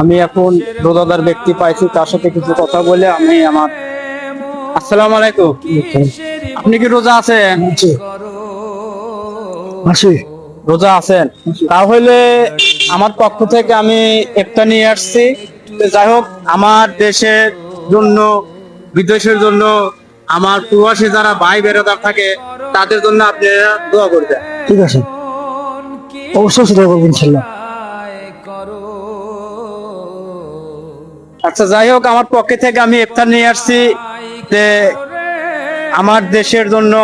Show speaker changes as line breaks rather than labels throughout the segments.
আমি এখন রোজাদার ব্যক্তি পাইছি, তার সাথে কিছু কথা বলে আমি আমার আসসালামু আলাইকুম। আপনি কি রোজা আছেন?
আসি।
রোজা আছেন? তাহলে আমার পক্ষ থেকে আমি ইফতার নিয়ে আসছি। তো যাই হোক, আমার দেশের জন্য, বিদেশের জন্য, আমার প্রবাসী যারা ভাই বেরোদার থাকে তাদের জন্য আপনারা দোয়া করবেন।
ঠিক আছে, অবশ্যই সেটা করবো ইনশাল্লাহ।
আচ্ছা, যাই হোক, আমার পক্ষে থেকে আমি ইফতার নিয়ে আসছি যে আমার দেশের জন্য,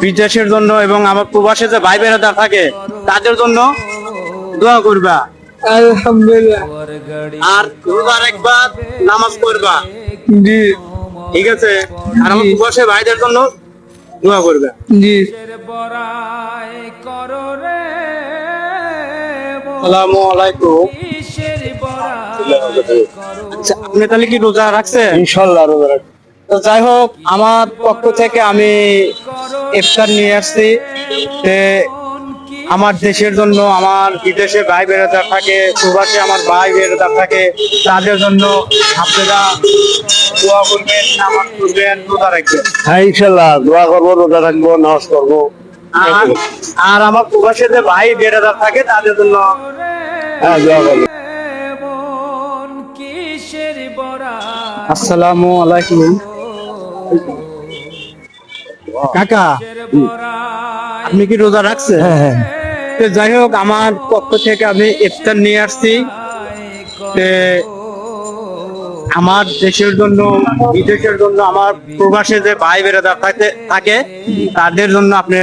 বিদেশের জন্য এবং আমার প্রবাসী যে ভাই বেরোদা থাকে তাদের জন্য দোয়া করবা।
আলহামদুলিল্লাহ।
আর রোজার একবার নামাজ পড়বা।
জি।
ঠিক আছে? আর আমার প্রবাসী ভাইদের জন্য দোয়া করবে।
জি।
আসসালামু আলাইকুম। আচ্ছা, আপনি তাহলে কি রোজা রাখছেন?
ইনশাল্লাহ রোজা রাখবো।
তো যাই হোক, আমার পক্ষ থেকে আমি ইফতার নিয়ে আসছি যে আমার দেশের জন্য, আমার বিদেশে ভাই বেরোতে থাকে, প্রবাসে আমার ভাই বেরোতে থাকে, তাদের জন্য আপনারা দোয়া করবেন, নামাজ পড়বেন, রোজা রাখবেন।
হ্যাঁ ইনশাল্লাহ দোয়া করবো, রোজা রাখবো, নামাজ পড়বো।
আর আর আমার প্রবাসে যে ভাই বেরোতে থাকে তাদের জন্য
হ্যাঁ দোয়া করবো।
আসসালামু আলাইকুম। কাকা, আপনি কি রোজা রাখছেন?
হ্যাঁ হ্যাঁ।
তো যাই হোক, আমার পক্ষ থেকে আমি ইফতার নিয়ে আসছি যে আমার দেশের জন্য, বিদেশের জন্য, আমার প্রবাসে যে ভাই বেরোদা থাকে তাদের জন্য আপনি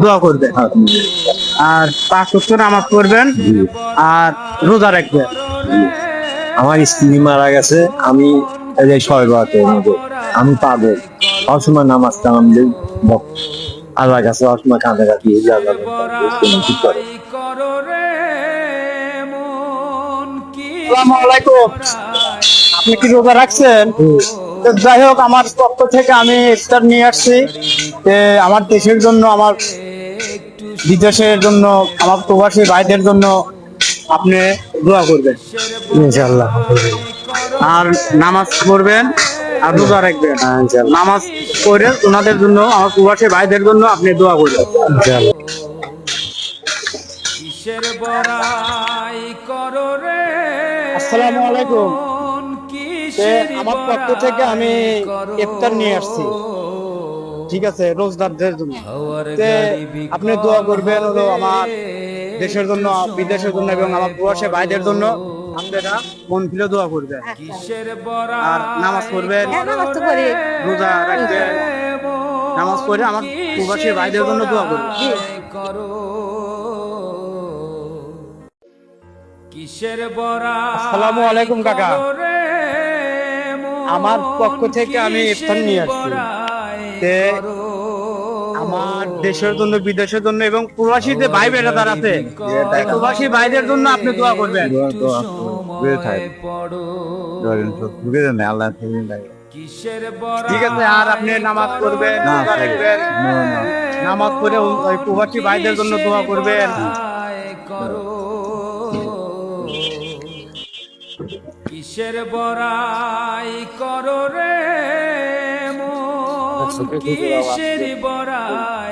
দোয়া করবেন। আর 5 ওয়াক্ত নামাজ পড়বেন আর রোজা রাখবেন।
আমার স্ত্রী মারা গেছে, আমি এই যে আমি পাগল। অসময় নামাজ কালাম দিই, আল্লাহ কাছে অসময় কাঁদাকাটি ঠিক করে।
আসসালামু আলাইকুম। আপনি কি রোজা রাখছেন? তো যাই হোক, আমার পক্ষ থেকে আমি ইফতার নিয়ে আসছি যে আমার দেশের জন্য, আমার বিদেশের জন্য, আমার প্রবাসী ভাইদের জন্য আপনি দোয়া করবেন
ইনশাল্লাহ।
আর নামাজ পড়বেন আর রোজা রাখবেন।
হ্যাঁ, ইনশাল্লাহ।
নামাজ পড়ে ওনাদের জন্য, আমার প্রবাসী ভাইদের জন্য আপনি দোয়া করবেন।
ইনশাল্লাহ।
আসসালামু আলাইকুম। আমার পক্ষ থেকে আমি ইফতার নিয়ে আসছি, ঠিক আছে, রোজদারদের জন্য। আপনি দোয়া করবেন হলো আমার দেশের জন্য, বিদেশের জন্য এবং আমার প্রবাসী ভাইদের জন্য। আপনারা মন খুলে দোয়া করবেন আর নামাজ পড়বেন, রোজা রাখবেন। নামাজ পড়ে আমার প্রবাসী ভাইদের জন্য দোয়া করবেন। আসসালামু আলাইকুম কাকা। আমার পক্ষ থেকে আমি ইফতার নিয়ে আসছি যে আমার দেশের জন্য, বিদেশের জন্য এবং প্রবাসী যে ভাই বেড়াদার আছে, এই প্রবাসী ভাইদের জন্য আপনি দোয়া করবেন। ঠিক আছে? আর আপনি নামাজ পড়বেন, রোজা রাখবেন। নামাজ পড়ে ওই প্রবাসী ভাইদের জন্য দোয়া করবেন।
কিসের বড়াই করো রে মন, কিসের বড়াই